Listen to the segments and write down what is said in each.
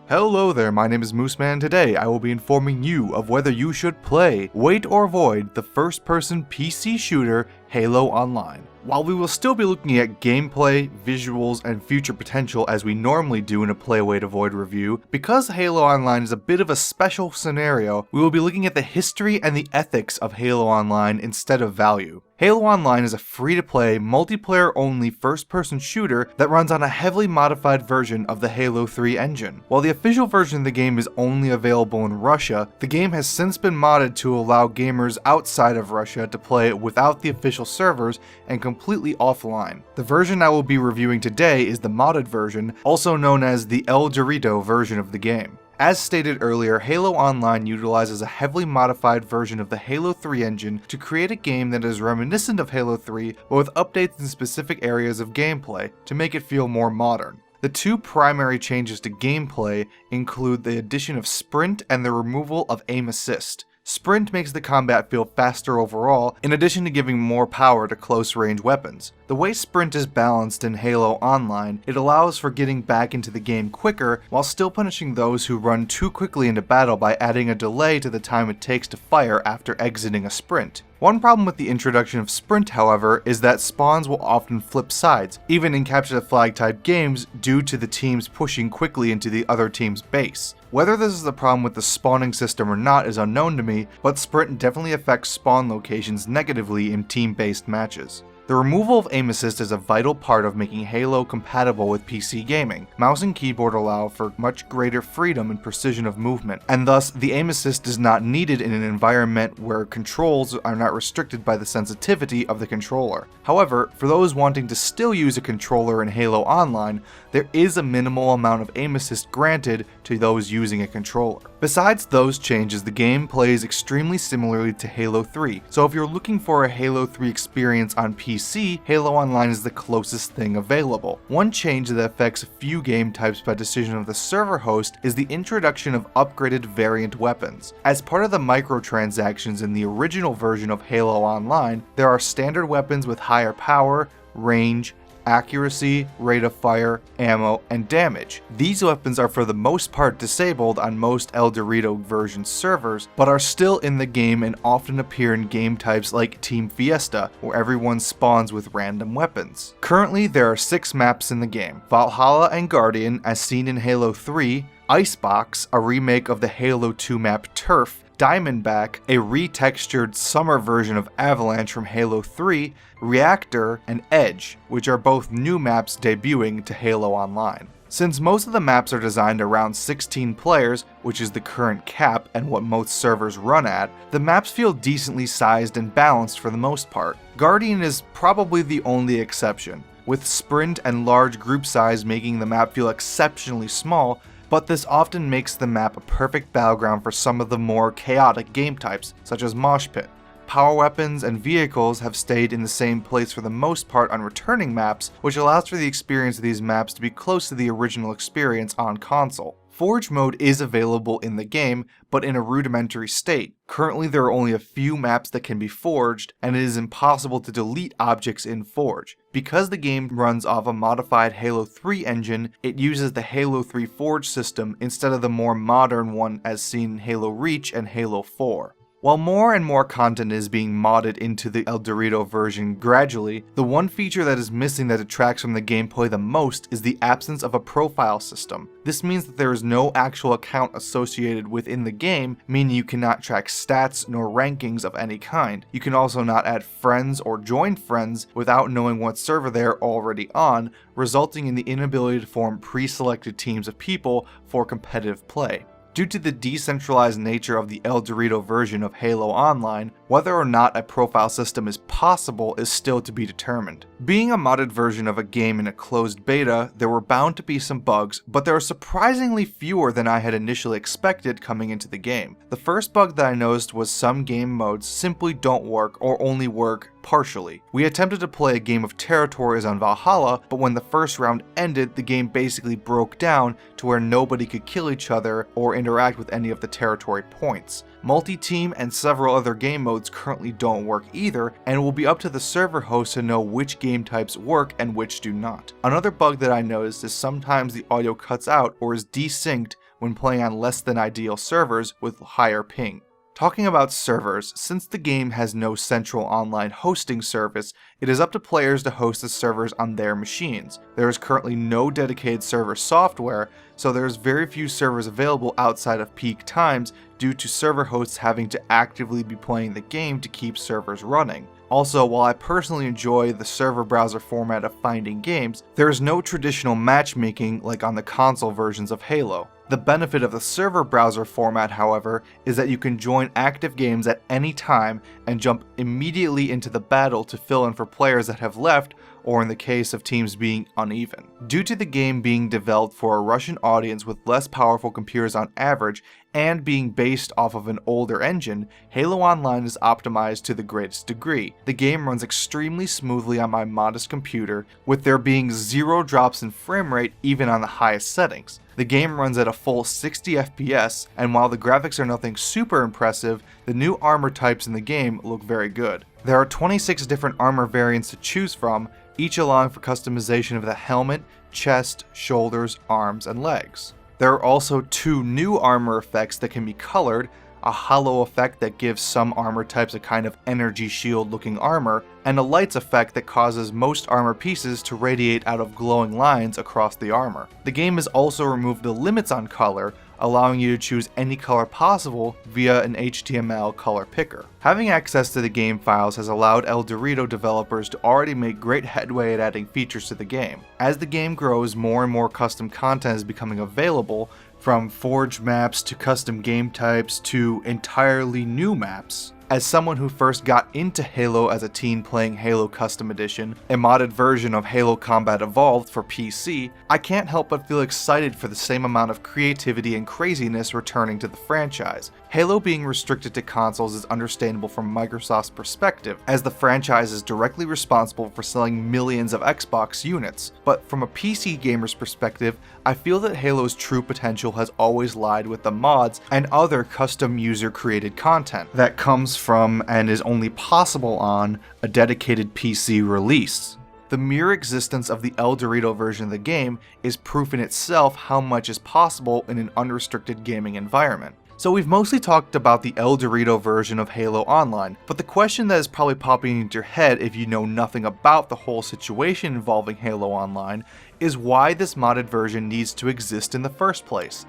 Hello there, my name is Mooseman. Today I will be informing you of whether you should play, wait or avoid the first-person PC shooter Halo Online. While we will still be looking at gameplay, visuals, and future potential as we normally do in a Play, Wait, Avoid review, because Halo Online is a bit of a special scenario, we will be looking at the history and the ethics of Halo Online instead of value. Halo Online is a free-to-play, multiplayer-only first-person shooter that runs on a heavily modified version of the Halo 3 engine. While the official version of the game is only available in Russia, the game has since been modded to allow gamers outside of Russia to play it without the official servers and completely offline. The version I will be reviewing today is the modded version, also known as the ElDorito version of the game. As stated earlier, Halo Online utilizes a heavily modified version of the Halo 3 engine to create a game that is reminiscent of Halo 3, but with updates in specific areas of gameplay to make it feel more modern. The two primary changes to gameplay include the addition of sprint and the removal of aim assist. Sprint makes the combat feel faster overall, in addition to giving more power to close-range weapons. The way sprint is balanced in Halo Online, it allows for getting back into the game quicker while still punishing those who run too quickly into battle by adding a delay to the time it takes to fire after exiting a sprint. One problem with the introduction of sprint, however, is that spawns will often flip sides, even in capture the flag type games, due to the teams pushing quickly into the other team's base. Whether this is a problem with the spawning system or not is unknown to me, but sprint definitely affects spawn locations negatively in team-based matches. The removal of aim assist is a vital part of making Halo compatible with PC gaming. Mouse and keyboard allow for much greater freedom and precision of movement, and thus the aim assist is not needed in an environment where controls are not restricted by the sensitivity of the controller. However, for those wanting to still use a controller in Halo Online, there is a minimal amount of aim assist granted to those using a controller. Besides those changes, the game plays extremely similarly to Halo 3, so if you're looking for a Halo 3 experience on PC, Halo Online is the closest thing available. One change that affects a few game types by decision of the server host is the introduction of upgraded variant weapons. As part of the microtransactions in the original version of Halo Online, there are standard weapons with higher power, range, accuracy, rate of fire, ammo, and damage. These weapons are for the most part disabled on most ElDorito version servers, but are still in the game and often appear in game types like Team Fiesta, where everyone spawns with random weapons. Currently, there are 6 maps in the game: Valhalla and Guardian, as seen in Halo 3, Icebox, a remake of the Halo 2 map Turf, Diamondback, a retextured summer version of Avalanche from Halo 3, Reactor, and Edge, which are both new maps debuting to Halo Online. Since most of the maps are designed around 16 players, which is the current cap and what most servers run at, the maps feel decently sized and balanced for the most part. Guardian is probably the only exception, with sprint and large group size making the map feel exceptionally small, but this often makes the map a perfect battleground for some of the more chaotic game types, such as Mosh Pit. Power weapons and vehicles have stayed in the same place for the most part on returning maps, which allows for the experience of these maps to be close to the original experience on console. Forge mode is available in the game, but in a rudimentary state. Currently there are only a few maps that can be forged, and it is impossible to delete objects in Forge. Because the game runs off a modified Halo 3 engine, it uses the Halo 3 Forge system instead of the more modern one as seen in Halo Reach and Halo 4. While more and more content is being modded into the ElDorito version gradually, the one feature that is missing that detracts from the gameplay the most is the absence of a profile system. This means that there is no actual account associated within the game, meaning you cannot track stats nor rankings of any kind. You can also not add friends or join friends without knowing what server they are already on, resulting in the inability to form pre-selected teams of people for competitive play. Due to the decentralized nature of the ElDorito version of Halo Online, whether or not a profile system is possible is still to be determined. Being a modded version of a game in a closed beta, there were bound to be some bugs, but there are surprisingly fewer than I had initially expected coming into the game. The first bug that I noticed was some game modes simply don't work or only work partially. We attempted to play a game of territories on Valhalla, but when the first round ended, the game basically broke down to where nobody could kill each other or interact with any of the territory points. Multi-team and several other game modes currently don't work either, and it will be up to the server host to know which game types work and which do not. Another bug that I noticed is sometimes the audio cuts out or is desynced when playing on less than ideal servers with higher ping. Talking about servers, since the game has no central online hosting service, it is up to players to host the servers on their machines. There is currently no dedicated server software, so there is very few servers available outside of peak times due to server hosts having to actively be playing the game to keep servers running. Also, while I personally enjoy the server browser format of finding games, there is no traditional matchmaking like on the console versions of Halo. The benefit of the server browser format, however, is that you can join active games at any time and jump immediately into the battle to fill in for players that have left, or in the case of teams being uneven. Due to the game being developed for a Russian audience with less powerful computers on average, and being based off of an older engine, Halo Online is optimized to the greatest degree. The game runs extremely smoothly on my modest computer, with there being 0 drops in frame rate even on the highest settings. The game runs at a full 60 FPS, and while the graphics are nothing super impressive, the new armor types in the game look very good. There are 26 different armor variants to choose from, each allowing for customization of the helmet, chest, shoulders, arms, and legs. There are also 2 new armor effects that can be colored, a hollow effect that gives some armor types a kind of energy shield looking armor, and a lights effect that causes most armor pieces to radiate out of glowing lines across the armor. The game has also removed the limits on color, allowing you to choose any color possible via an HTML color picker. Having access to the game files has allowed ElDorito developers to already make great headway at adding features to the game. As the game grows, more and more custom content is becoming available, from forged maps to custom game types to entirely new maps. As someone who first got into Halo as a teen playing Halo Custom Edition, a modded version of Halo Combat Evolved for PC, I can't help but feel excited for the same amount of creativity and craziness returning to the franchise. Halo being restricted to consoles is understandable from Microsoft's perspective, as the franchise is directly responsible for selling millions of Xbox units. But from a PC gamer's perspective, I feel that Halo's true potential has always lied with the mods and other custom user-created content that comes from and is only possible on a dedicated PC release. The mere existence of the ElDorito version of the game is proof in itself how much is possible in an unrestricted gaming environment. So we've mostly talked about the ElDorito version of Halo Online, but the question that is probably popping into your head if you know nothing about the whole situation involving Halo Online is why this modded version needs to exist in the first place.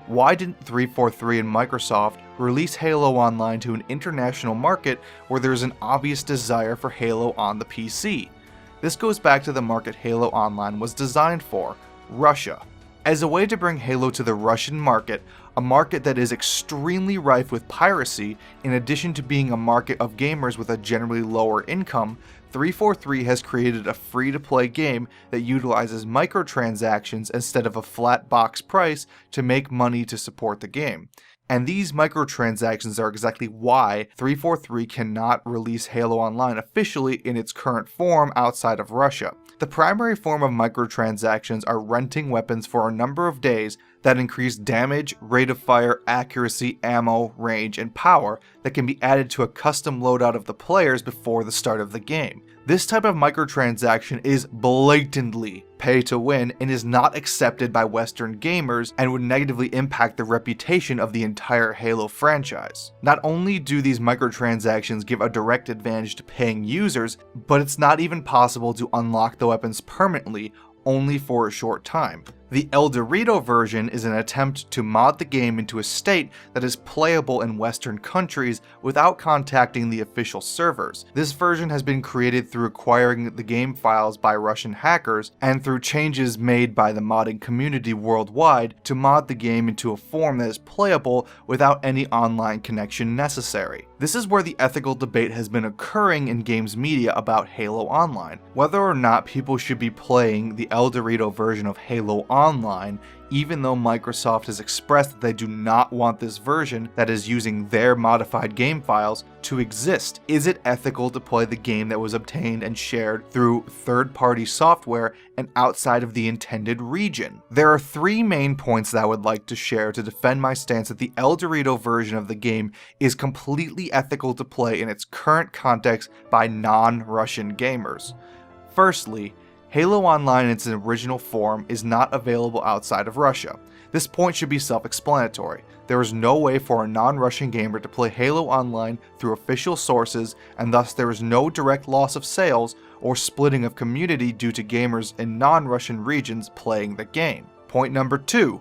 Why didn't 343 and Microsoft release Halo Online to an international market where there's an obvious desire for Halo on the PC? This goes back to the market Halo Online was designed for, Russia. As a way to bring Halo to the Russian market, a market that is extremely rife with piracy, in addition to being a market of gamers with a generally lower income, 343 has created a free-to-play game that utilizes microtransactions instead of a flat box price to make money to support the game. And these microtransactions are exactly why 343 cannot release Halo Online officially in its current form outside of Russia. The primary form of microtransactions are renting weapons for a number of days that increase damage, rate of fire, accuracy, ammo, range, and power that can be added to a custom loadout of the players before the start of the game. This type of microtransaction is blatantly pay to win and is not accepted by Western gamers and would negatively impact the reputation of the entire Halo franchise. Not only do these microtransactions give a direct advantage to paying users, but it's not even possible to unlock the weapons permanently, only for a short time. The ElDorito version is an attempt to mod the game into a state that is playable in Western countries without contacting the official servers. This version has been created through acquiring the game files by Russian hackers and through changes made by the modding community worldwide to mod the game into a form that is playable without any online connection necessary. This is where the ethical debate has been occurring in games media about Halo Online. Whether or not people should be playing the ElDorito version of Halo Online, even though Microsoft has expressed that they do not want this version that is using their modified game files to exist. Is it ethical to play the game that was obtained and shared through third-party software and outside of the intended region? There are 3 main points that I would like to share to defend my stance that the ElDorito version of the game is completely ethical to play in its current context by non-Russian gamers. Firstly, Halo Online in its original form is not available outside of Russia. This point should be self-explanatory. There is no way for a non-Russian gamer to play Halo Online through official sources, and thus there is no direct loss of sales or splitting of community due to gamers in non-Russian regions playing the game. Point number 2.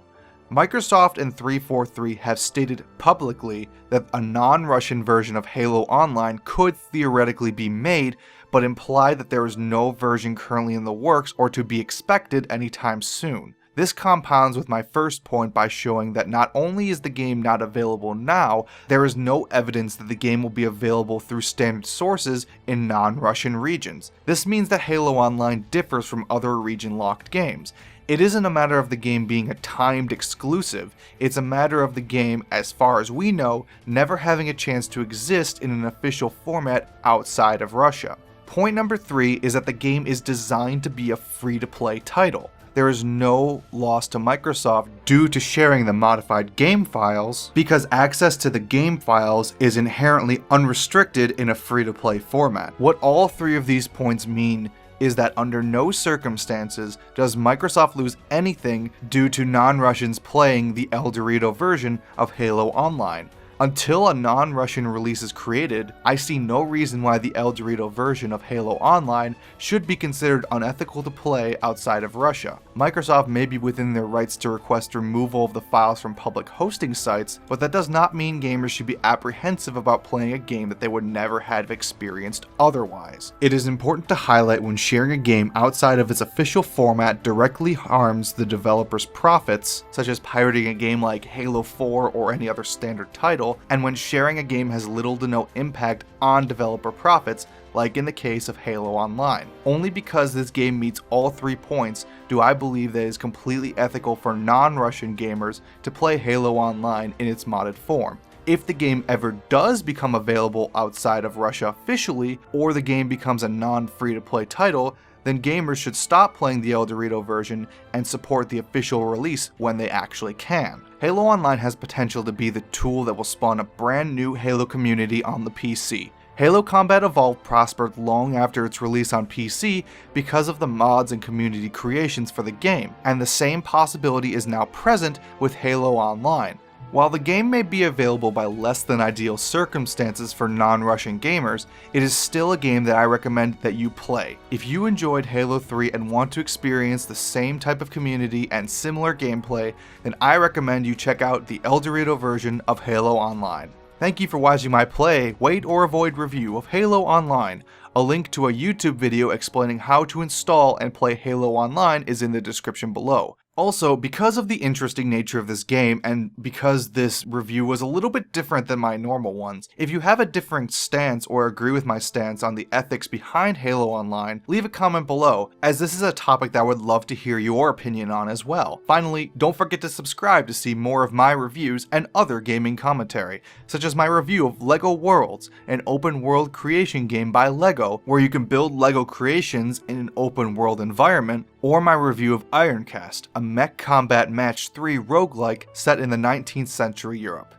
Microsoft and 343 have stated publicly that a non-Russian version of Halo Online could theoretically be made, but imply that there is no version currently in the works or to be expected anytime soon. This compounds with my first point by showing that not only is the game not available now, there is no evidence that the game will be available through standard sources in non-Russian regions. This means that Halo Online differs from other region-locked games. It isn't a matter of the game being a timed exclusive, it's a matter of the game, as far as we know, never having a chance to exist in an official format outside of Russia. Point number 3 is that the game is designed to be a free-to-play title. There is no loss to Microsoft due to sharing the modified game files, because access to the game files is inherently unrestricted in a free-to-play format. What all 3 of these points mean is that under no circumstances does Microsoft lose anything due to non-Russians playing the ElDorito version of Halo Online. Until a non-Russian release is created, I see no reason why the ElDorito version of Halo Online should be considered unethical to play outside of Russia. Microsoft may be within their rights to request removal of the files from public hosting sites, but that does not mean gamers should be apprehensive about playing a game that they would never have experienced otherwise. It is important to highlight when sharing a game outside of its official format directly harms the developer's profits, such as pirating a game like Halo 4 or any other standard title, and when sharing a game has little to no impact on developer profits, like in the case of Halo Online. Only because this game meets all 3 points do I believe that it is completely ethical for non-Russian gamers to play Halo Online in its modded form. If the game ever does become available outside of Russia officially, or the game becomes a non-free-to-play title, then gamers should stop playing the ElDorito version and support the official release when they actually can. Halo Online has potential to be the tool that will spawn a brand new Halo community on the PC. Halo Combat Evolved prospered long after its release on PC because of the mods and community creations for the game, and the same possibility is now present with Halo Online. While the game may be available by less than ideal circumstances for non-Russian gamers, it is still a game that I recommend that you play. If you enjoyed Halo 3 and want to experience the same type of community and similar gameplay, then I recommend you check out the ElDorito version of Halo Online. Thank you for watching my play, wait or avoid review of Halo Online. A link to a YouTube video explaining how to install and play Halo Online is in the description below. Also, because of the interesting nature of this game, and because this review was a little bit different than my normal ones, if you have a different stance or agree with my stance on the ethics behind Halo Online, leave a comment below, as this is a topic that I would love to hear your opinion on as well. Finally, don't forget to subscribe to see more of my reviews and other gaming commentary, such as my review of LEGO Worlds, an open world creation game by LEGO, where you can build LEGO creations in an open world environment, or my review of Ironcast, a Mech Combat Match 3 roguelike set in the 19th century Europe.